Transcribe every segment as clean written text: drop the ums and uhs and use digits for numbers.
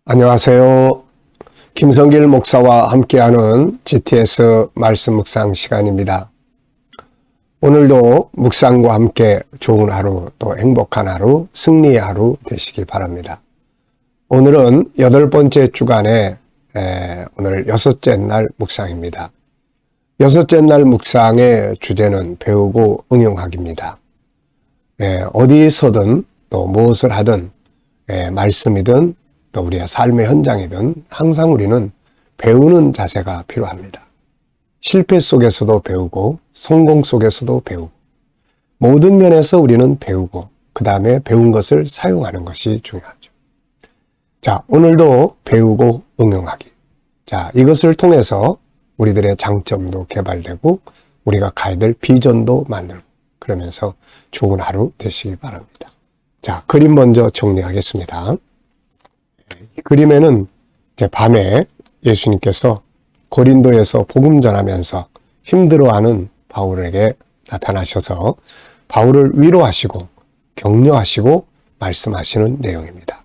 안녕하세요. 김성길 목사와 함께하는 GTS 말씀 묵상 시간입니다. 오늘도 묵상과 함께 좋은 하루, 또 행복한 하루, 승리의 하루 되시기 바랍니다. 오늘은 8번째 주간의 오늘 6째 날 묵상입니다. 6째 날 묵상의 주제는 배우고 응용하기입니다. 어디서든 또 무엇을 하든 말씀이든 또 우리의 삶의 현장이든 항상 우리는 배우는 자세가 필요합니다. 실패 속에서도 배우고 성공 속에서도 배우고 모든 면에서 우리는 배우고 그 다음에 배운 것을 사용하는 것이 중요하죠. 자, 오늘도 배우고 응용하기. 자, 이것을 통해서 우리들의 장점도 개발되고 우리가 가야 될 비전도 만들고 그러면서 좋은 하루 되시기 바랍니다. 자, 그림 먼저 정리하겠습니다. 이 그림에는 이제 밤에 예수님께서 고린도에서 복음 전하면서 힘들어하는 바울에게 나타나셔서 바울을 위로하시고 격려하시고 말씀하시는 내용입니다.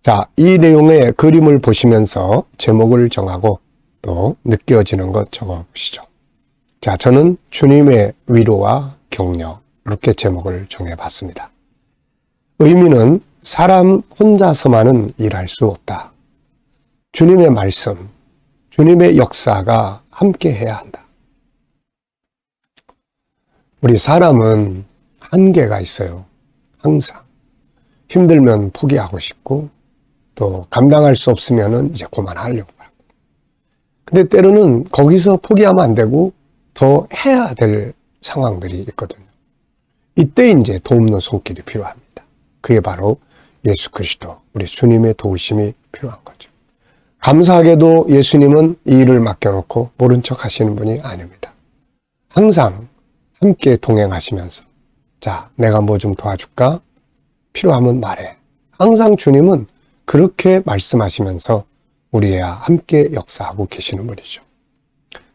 자, 이 내용의 그림을 보시면서 제목을 정하고 또 느껴지는 것 적어보시죠. 자, 저는 주님의 위로와 격려 이렇게 제목을 정해봤습니다. 의미는 사람 혼자서만은 일할 수 없다. 주님의 말씀, 주님의 역사가 함께 해야 한다. 우리 사람은 한계가 있어요. 항상. 힘들면 포기하고 싶고 또 감당할 수 없으면 이제 그만하려고 하고. 근데 때로는 거기서 포기하면 안 되고 더 해야 될 상황들이 있거든요. 이때 이제 돕는 손길이 필요합니다. 그게 바로 예수 그리스도, 우리 주님의 도우심이 필요한 거죠. 감사하게도 예수님은 이 일을 맡겨놓고 모른 척 하시는 분이 아닙니다. 항상 함께 동행하시면서 자, 내가 뭐 좀 도와줄까? 필요하면 말해. 항상 주님은 그렇게 말씀하시면서 우리와 함께 역사하고 계시는 분이죠.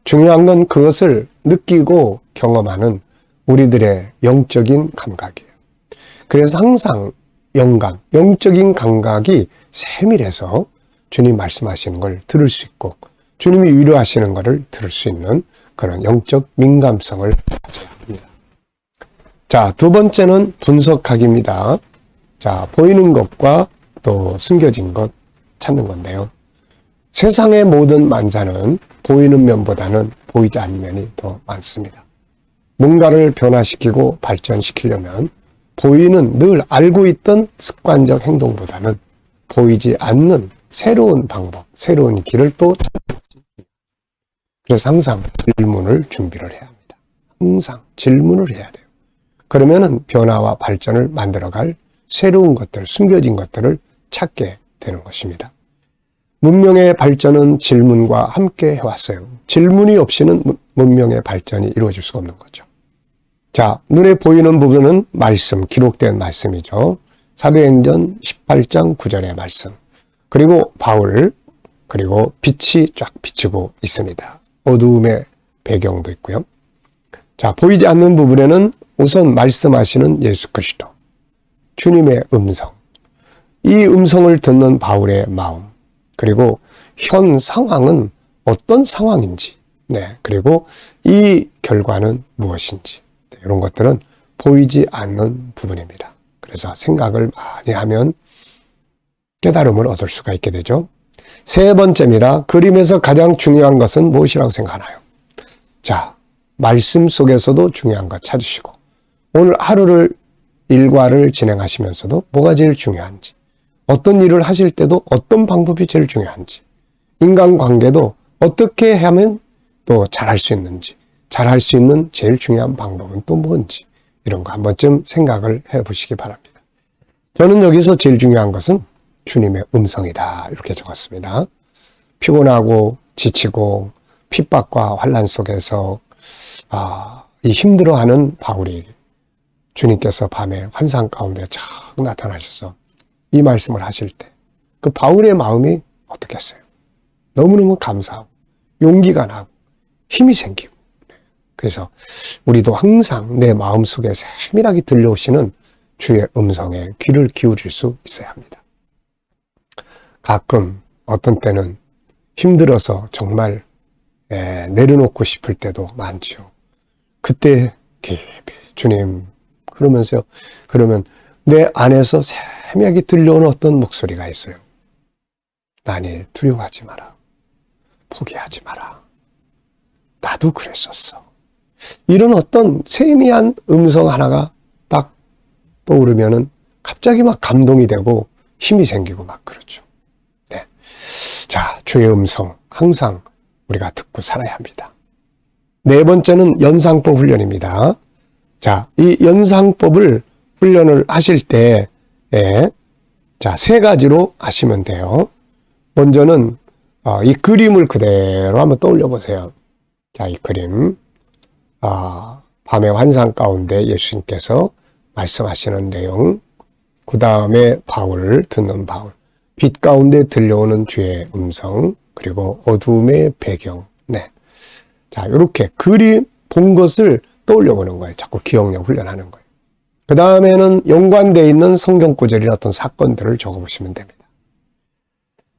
중요한 건 그것을 느끼고 경험하는 우리들의 영적인 감각이에요. 그래서 항상 영적인 감각이 세밀해서 주님 말씀하시는 걸 들을 수 있고 주님이 위로하시는 것을 들을 수 있는 그런 영적 민감성을 가져야 합니다. 자, 두 번째는 분석하기입니다. 자, 보이는 것과 또 숨겨진 것 찾는 건데요. 세상의 모든 만사는 보이는 면보다는 보이지 않는 면이 더 많습니다. 뭔가를 변화시키고 발전시키려면 보이는 늘 알고 있던 습관적 행동보다는 보이지 않는 새로운 방법, 새로운 길을 또 찾는. 그래서 항상 질문을 준비를 해야 합니다. 항상 질문을 해야 돼요. 그러면은 변화와 발전을 만들어갈 새로운 것들, 숨겨진 것들을 찾게 되는 것입니다. 문명의 발전은 질문과 함께 해왔어요. 질문이 없이는 문명의 발전이 이루어질 수가 없는 거죠. 자, 눈에 보이는 부분은 말씀, 기록된 말씀이죠. 사도행전 18장 9절의 말씀. 그리고 바울, 그리고 빛이 쫙 비치고 있습니다. 어두움의 배경도 있고요. 자, 보이지 않는 부분에는 우선 말씀하시는 예수 그리스도, 주님의 음성, 이 음성을 듣는 바울의 마음, 그리고 현 상황은 어떤 상황인지, 그리고 이 결과는 무엇인지, 이런 것들은 보이지 않는 부분입니다. 그래서 생각을 많이 하면 깨달음을 얻을 수가 있게 되죠. 세 번째입니다. 그림에서 가장 중요한 것은 무엇이라고 생각하나요? 자, 말씀 속에서도 중요한 것 찾으시고 오늘 하루를 일과를 진행하시면서도 뭐가 제일 중요한지, 어떤 일을 하실 때도 어떤 방법이 제일 중요한지, 인간관계도 어떻게 하면 또 잘할 수 있는지, 잘할 수 있는 제일 중요한 방법은 또 뭔지, 이런 거 한 번쯤 생각을 해보시기 바랍니다. 저는 여기서 제일 중요한 것은 주님의 음성이다 이렇게 적었습니다. 피곤하고 지치고 핍박과 환난 속에서 이 힘들어하는 바울이 주님께서 밤에 환상 가운데 쫙 나타나셔서 이 말씀을 하실 때 그 바울의 마음이 어떻겠어요? 너무너무 감사하고 용기가 나고 힘이 생기고, 그래서 우리도 항상 내 마음속에 세밀하게 들려오시는 주의 음성에 귀를 기울일 수 있어야 합니다. 가끔 어떤 때는 힘들어서 정말 내려놓고 싶을 때도 많죠. 그때 깊이 주님 그러면서요. 그러면 내 안에서 새벽이 들려오는 어떤 목소리가 있어요. 나니 두려워하지 마라. 포기하지 마라. 나도 그랬었어. 이런 어떤 세미한 음성 하나가 딱 떠오르면은 갑자기 막 감동이 되고 힘이 생기고 막 그렇죠. 네. 자, 주의 음성 항상 우리가 듣고 살아야 합니다. 네 번째는 연상법 훈련입니다. 자, 이 연상법을 훈련을 하실 때, 자, 세 가지로 하시면 돼요. 먼저는, 이 그림을 그대로 한번 떠올려 보세요. 자, 이 그림. 밤의 환상 가운데 예수님께서 말씀하시는 내용. 그 다음에 바울, 듣는 바울. 빛 가운데 들려오는 주의 음성. 그리고 어둠의 배경. 네. 자, 이렇게 그림 본 것을 떠올려 보는 거예요. 자꾸 기억력 훈련하는 거예요. 그 다음에는 연관되어 있는 성경 구절이나 어떤 사건들을 적어 보시면 됩니다.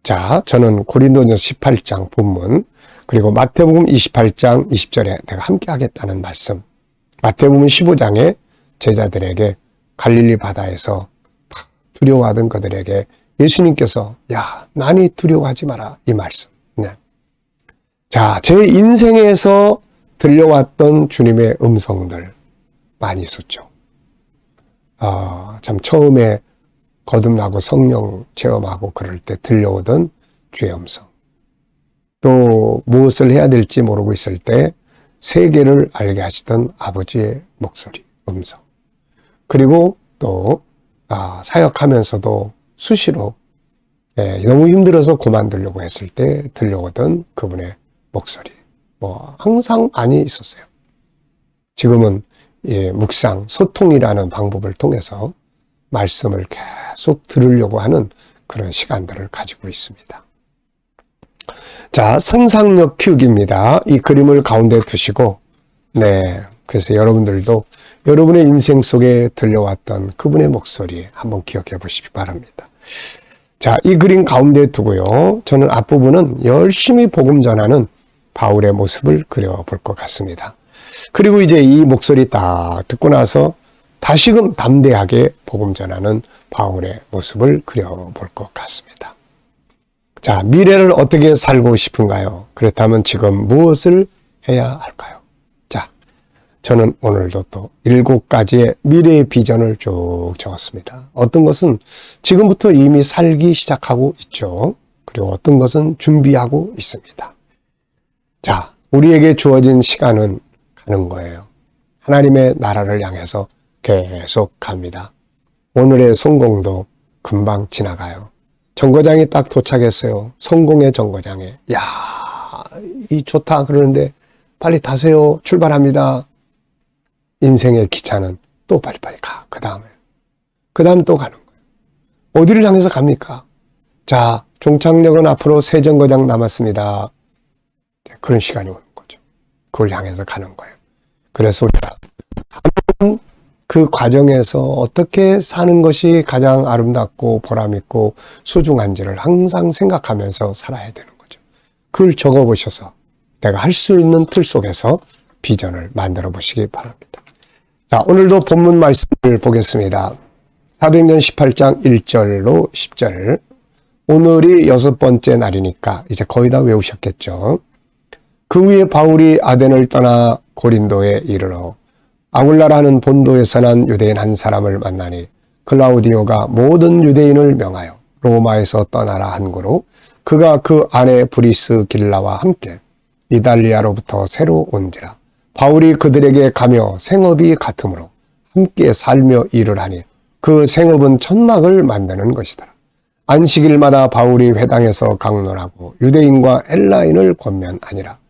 자, 저는 고린도전서 18장 본문, 그리고 마태복음 28장 20절에 내가 함께 하겠다는 말씀, 마태복음 15장에 제자들에게 갈릴리 바다에서 두려워하던 그들에게 예수님께서 야, 나니 두려워하지 마라, 이 말씀. 네. 자, 제 인생에서 들려왔던 주님의 음성들 많이 있었죠. 참 처음에 거듭나고 성령 체험하고 그럴 때 들려오던 주의 음성. 또 무엇을 해야 될지 모르고 있을 때 세계를 알게 하시던 아버지의 목소리, 음성. 그리고 또 사역하면서도 수시로 너무 힘들어서 그만두려고 했을 때 들려오던 그분의 목소리. 항상 많이 있었어요. 지금은 묵상, 소통이라는 방법을 통해서 말씀을 계속 들으려고 하는 그런 시간들을 가지고 있습니다. 자, 상상력 키우기입니다. 이 그림을 가운데 두시고, 네. 그래서 여러분들도 여러분의 인생 속에 들려왔던 그분의 목소리 한번 기억해 보시기 바랍니다. 자, 이 그림 가운데 두고요. 저는 앞부분은 열심히 복음 전하는 바울의 모습을 그려볼 것 같습니다. 그리고 이제 이 목소리 딱 듣고 나서 다시금 담대하게 복음 전하는 바울의 모습을 그려볼 것 같습니다. 자, 미래를 어떻게 살고 싶은가요? 그렇다면 지금 무엇을 해야 할까요? 자, 저는 오늘도 또 7가지의 미래의 비전을 쭉 적었습니다. 어떤 것은 지금부터 이미 살기 시작하고 있죠. 그리고 어떤 것은 준비하고 있습니다. 자, 우리에게 주어진 시간은 가는 거예요. 하나님의 나라를 향해서 계속 갑니다. 오늘의 성공도 금방 지나가요. 정거장이 딱 도착했어요. 성공의 정거장에. 야, 이 좋다 그러는데 빨리 타세요. 출발합니다. 인생의 기차는 또 빨리빨리 가. 그 다음 또 가는 거예요. 어디를 향해서 갑니까? 자, 종착역은 앞으로 세 정거장 남았습니다. 그런 시간이 오는 거죠. 그걸 향해서 가는 거예요. 그래서 우리가 그 과정에서 어떻게 사는 것이 가장 아름답고 보람있고 소중한지를 항상 생각하면서 살아야 되는 거죠. 그걸 적어보셔서 내가 할 수 있는 틀 속에서 비전을 만들어 보시기 바랍니다. 자, 오늘도 본문 말씀을 보겠습니다. 사도행전 18장 1절로 10절. 오늘이 6번째 날이니까 이제 거의 다 외우셨겠죠. 그 후에 바울이 아덴을 떠나 고린도에 이르러 아굴라라는 본도에서 난 유대인 한 사람을 만나니 클라우디오가 모든 유대인을 명하여 로마에서 떠나라 한 거로 그가 그 아내 브리스 길라와 함께 이달리아로부터 새로 온지라. 바울이 그들에게 가며 생업이 같으므로 함께 살며 일을 하니 그 생업은 천막을 만드는 것이더라. 안식일마다 바울이 회당에서 강론하고 유대인과 헬라인을 권면하니라.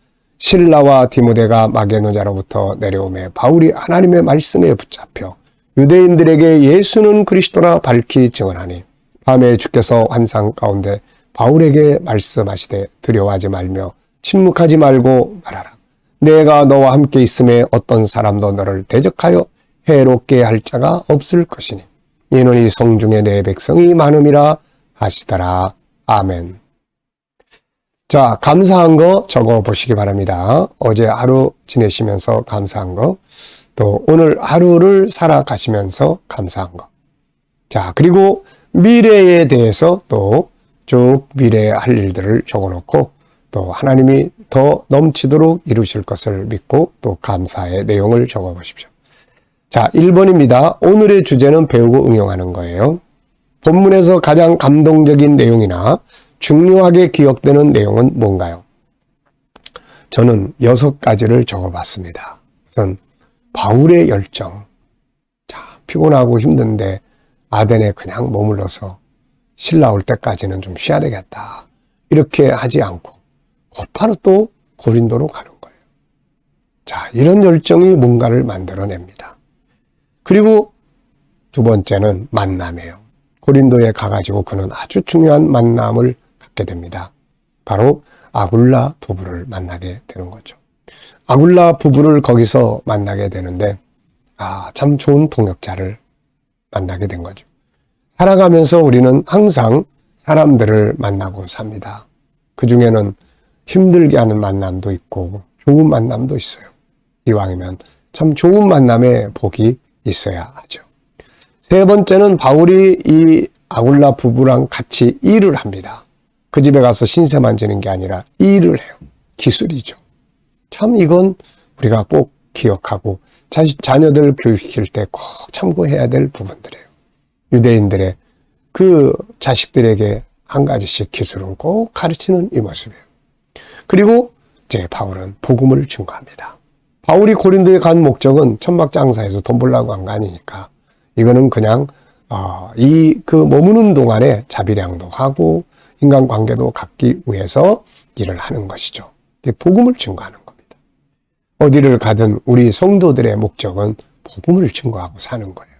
실라와 디모데가 마게도냐로부터 내려오매 바울이 하나님의 말씀에 붙잡혀 유대인들에게 예수는 그리스도라 밝히 증언하니 밤에 주께서 환상 가운데 바울에게 말씀하시되 두려워하지 말며 침묵하지 말고 말하라. 내가 너와 함께 있음에 어떤 사람도 너를 대적하여 해롭게 할 자가 없을 것이니 이는 이 성중에 내 백성이 많음이라 하시더라. 아멘. 자, 감사한 거 적어 보시기 바랍니다. 어제 하루 지내시면서 감사한 거, 또 오늘 하루를 살아가시면서 감사한 거. 자, 그리고 미래에 대해서 또 쭉 미래에 할 일들을 적어놓고 또 하나님이 더 넘치도록 이루실 것을 믿고 또 감사의 내용을 적어 보십시오. 자, 1번입니다. 오늘의 주제는 배우고 응용하는 거예요. 본문에서 가장 감동적인 내용이나 중요하게 기억되는 내용은 뭔가요? 저는 6가지를 적어봤습니다. 우선 바울의 열정. 자, 피곤하고 힘든데 아덴에 그냥 머물러서 신라 올 때까지는 좀 쉬어야 되겠다. 이렇게 하지 않고 곧바로 또 고린도로 가는 거예요. 자, 이런 열정이 뭔가를 만들어냅니다. 그리고 두 번째는 만남이에요. 고린도에 가가지고 그는 아주 중요한 만남을 갖게 됩니다. 바로 아굴라 부부를 만나게 되는 거죠. 아굴라 부부를 거기서 만나게 되는데 참 좋은 동역자를 만나게 된 거죠. 살아가면서 우리는 항상 사람들을 만나고 삽니다. 그 중에는 힘들게 하는 만남도 있고 좋은 만남도 있어요. 이왕이면 참 좋은 만남의 복이 있어야 하죠. 세 번째는 바울이 이 아굴라 부부랑 같이 일을 합니다. 그 집에 가서 신세만 지는 게 아니라 일을 해요. 기술이죠. 참 이건 우리가 꼭 기억하고 자녀들 교육시킬 때 꼭 참고해야 될 부분들이에요. 유대인들의 그 자식들에게 한 가지씩 기술은 꼭 가르치는 이 모습이에요. 그리고 이제 바울은 복음을 증거합니다. 바울이 고린도에 간 목적은 천막장사에서 돈 벌려고 간 거 아니니까 이거는 그냥 그 머무는 동안에 자비량도 하고 인간관계도 갖기 위해서 일을 하는 것이죠. 복음을 증거하는 겁니다. 어디를 가든 우리 성도들의 목적은 복음을 증거하고 사는 거예요.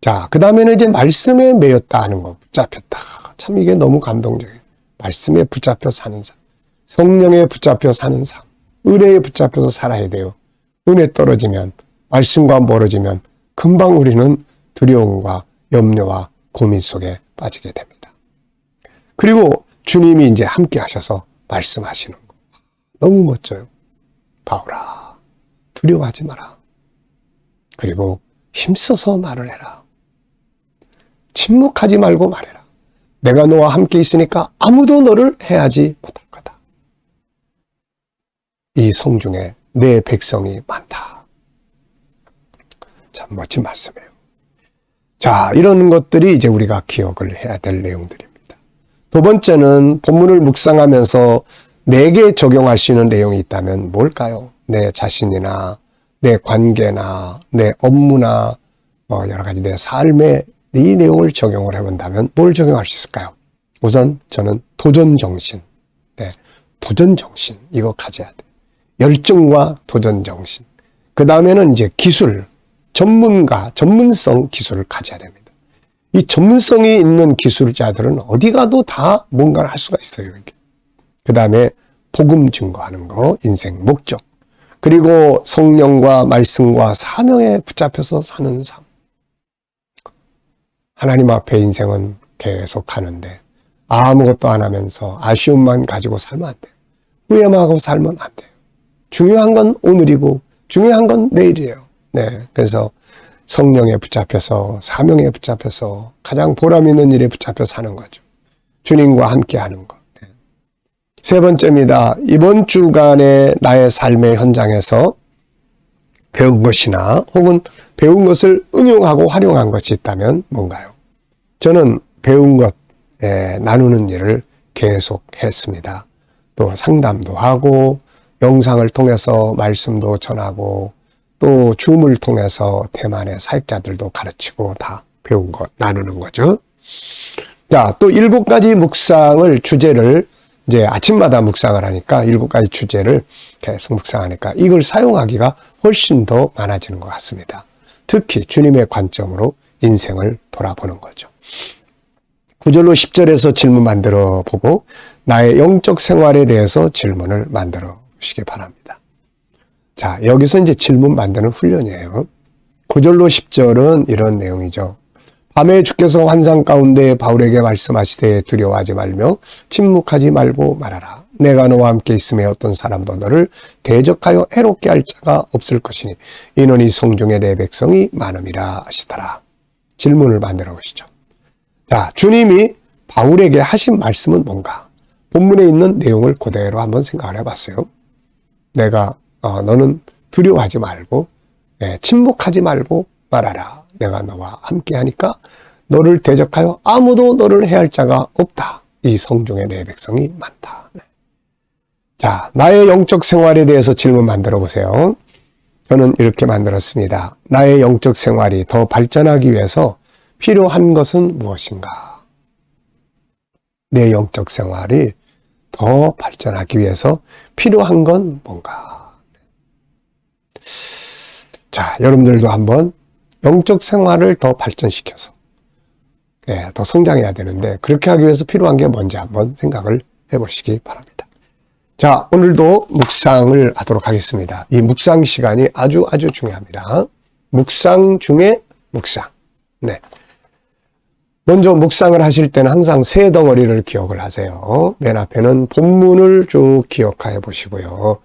자, 그 다음에는 이제 말씀에 매였다 하는 거, 붙잡혔다. 참 이게 너무 감동적이에요. 말씀에 붙잡혀 사는 삶, 성령에 붙잡혀 사는 삶, 은혜에 붙잡혀서 살아야 돼요. 은혜 떨어지면, 말씀과 멀어지면 금방 우리는 두려움과 염려와 고민 속에 빠지게 됩니다. 그리고 주님이 이제 함께 하셔서 말씀하시는 거. 너무 멋져요. 바울아, 두려워하지 마라. 그리고 힘써서 말을 해라. 침묵하지 말고 말해라. 내가 너와 함께 있으니까 아무도 너를 해하지 못할 거다. 이 성중에 내 백성이 많다. 참 멋진 말씀이에요. 자, 이런 것들이 이제 우리가 기억을 해야 될 내용들입니다. 두 번째는 본문을 묵상하면서 내게 적용할 수 있는 내용이 있다면 뭘까요? 내 자신이나 내 관계나 내 업무나 여러 가지 내 삶에 이 내용을 적용을 해본다면 뭘 적용할 수 있을까요? 우선 저는 도전정신, 도전정신 이거 가져야 돼. 열정과 도전정신. 그 다음에는 이제 기술, 전문성 기술을 가져야 됩니다. 이 전문성이 있는 기술자들은 어디 가도 다 뭔가를 할 수가 있어요. 그 다음에 복음 증거하는 거, 인생 목적. 그리고 성령과 말씀과 사명에 붙잡혀서 사는 삶. 하나님 앞에 인생은 계속 가는데 아무것도 안 하면서 아쉬움만 가지고 살면 안 돼요. 후회만 하고 살면 안 돼요. 중요한 건 오늘이고 중요한 건 내일이에요. 그래서 성령에 붙잡혀서 사명에 붙잡혀서 가장 보람 있는 일에 붙잡혀 사는 거죠. 주님과 함께 하는 것. 세 번째입니다. 이번 주간의 나의 삶의 현장에서 배운 것이나 혹은 배운 것을 응용하고 활용한 것이 있다면 뭔가요? 저는 배운 것 나누는 일을 계속 했습니다. 또 상담도 하고 영상을 통해서 말씀도 전하고 또 줌을 통해서 대만의 사역자들도 가르치고 다 배운 것 나누는 거죠. 자, 또 7가지 묵상을 주제를 이제 아침마다 묵상을 하니까 7가지 주제를 계속 묵상하니까 이걸 사용하기가 훨씬 더 많아지는 것 같습니다. 특히 주님의 관점으로 인생을 돌아보는 거죠. 9절로 10절에서 질문 만들어 보고 나의 영적 생활에 대해서 질문을 만들어 보시기 바랍니다. 자, 여기서 이제 질문 만드는 훈련이에요. 9절로 10절은 이런 내용이죠. 밤에 주께서 환상 가운데 바울에게 말씀하시되 두려워하지 말며 침묵하지 말고 말하라. 내가 너와 함께 있음에 어떤 사람도 너를 대적하여 해롭게 할 자가 없을 것이니 이는 이 성중에 내 백성이 많음이라 하시더라. 질문을 만들어 보시죠. 자, 주님이 바울에게 하신 말씀은 뭔가? 본문에 있는 내용을 그대로 한번 생각을 해봤어요. 내가 너는 두려워하지 말고 침묵하지 말고 말하라. 내가 너와 함께 하니까 너를 대적하여 아무도 너를 해할 자가 없다. 이 성중에 내 백성이 많다. 자, 나의 영적 생활에 대해서 질문 만들어 보세요. 저는 이렇게 만들었습니다. 나의 영적 생활이 더 발전하기 위해서 필요한 것은 무엇인가? 내 영적 생활이 더 발전하기 위해서 필요한 건 뭔가? 자, 여러분들도 한번 영적 생활을 더 발전시켜서 더 성장해야 되는데 그렇게 하기 위해서 필요한 게 뭔지 한번 생각을 해보시기 바랍니다. 자, 오늘도 묵상을 하도록 하겠습니다. 이 묵상 시간이 아주 중요합니다. 묵상 중에 묵상. 네. 먼저 묵상을 하실 때는 항상 세 덩어리를 기억을 하세요. 맨 앞에는 본문을 쭉 기억해 보시고요.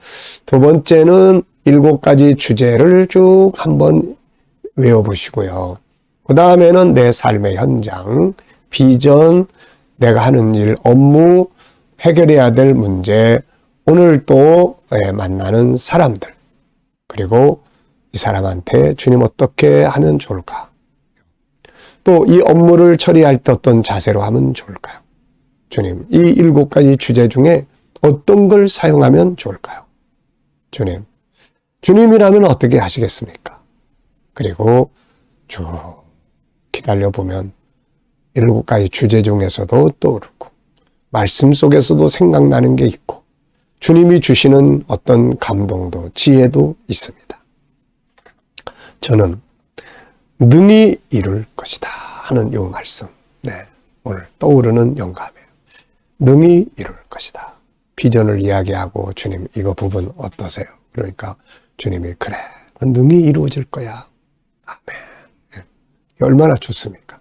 두 번째는 7가지 주제를 쭉 한번 외워보시고요. 그 다음에는 내 삶의 현장, 비전, 내가 하는 일, 업무, 해결해야 될 문제, 오늘 또 만나는 사람들, 그리고 이 사람한테 주님 어떻게 하면 좋을까? 또 이 업무를 처리할 때 어떤 자세로 하면 좋을까요? 주님, 이 7가지 주제 중에 어떤 걸 사용하면 좋을까요? 주님이라면 어떻게 하시겠습니까? 그리고 쭉 기다려보면 7가지 주제 중에서도 떠오르고 말씀 속에서도 생각나는 게 있고 주님이 주시는 어떤 감동도 지혜도 있습니다. 저는 능히 이룰 것이다 하는 이 말씀, 오늘 떠오르는 영감이에요. 능히 이룰 것이다. 비전을 이야기하고 주님 이거 부분 어떠세요? 그러니까 주님이 그래, 능히 이루어질 거야. 아멘. 얼마나 좋습니까?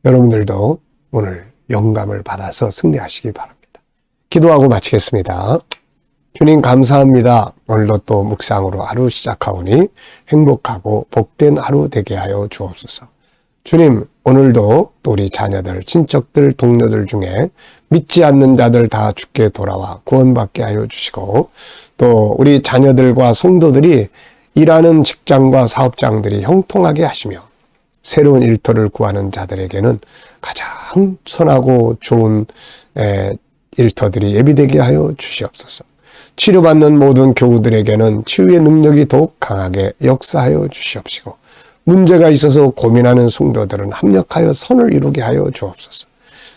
여러분들도 오늘 영감을 받아서 승리하시기 바랍니다. 기도하고 마치겠습니다. 주님 감사합니다. 오늘도 또 묵상으로 하루 시작하오니 행복하고 복된 하루 되게 하여 주옵소서. 주님, 오늘도 또 우리 자녀들, 친척들, 동료들 중에 믿지 않는 자들 다 주께 돌아와 구원받게 하여 주시고 또 우리 자녀들과 성도들이 일하는 직장과 사업장들이 형통하게 하시며 새로운 일터를 구하는 자들에게는 가장 선하고 좋은 일터들이 예비되게 하여 주시옵소서. 치료받는 모든 교우들에게는 치유의 능력이 더욱 강하게 역사하여 주시옵시고 문제가 있어서 고민하는 성도들은 합력하여 선을 이루게 하여 주옵소서.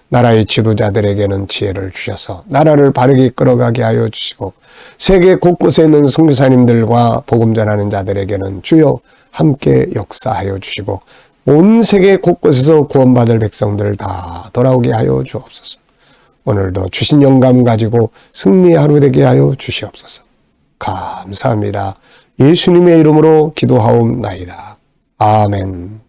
나라의 지도자들에게는 지혜를 주셔서 나라를 바르게 끌어가게 하여 주시고 세계 곳곳에 있는 선교사님들과 복음 전하는 자들에게는 주여 함께 역사하여 주시고 온 세계 곳곳에서 구원받을 백성들 다 돌아오게 하여 주옵소서. 오늘도 주신 영감 가지고 승리의 하루 되게 하여 주시옵소서. 감사합니다. 예수님의 이름으로 기도하옵나이다. 아멘.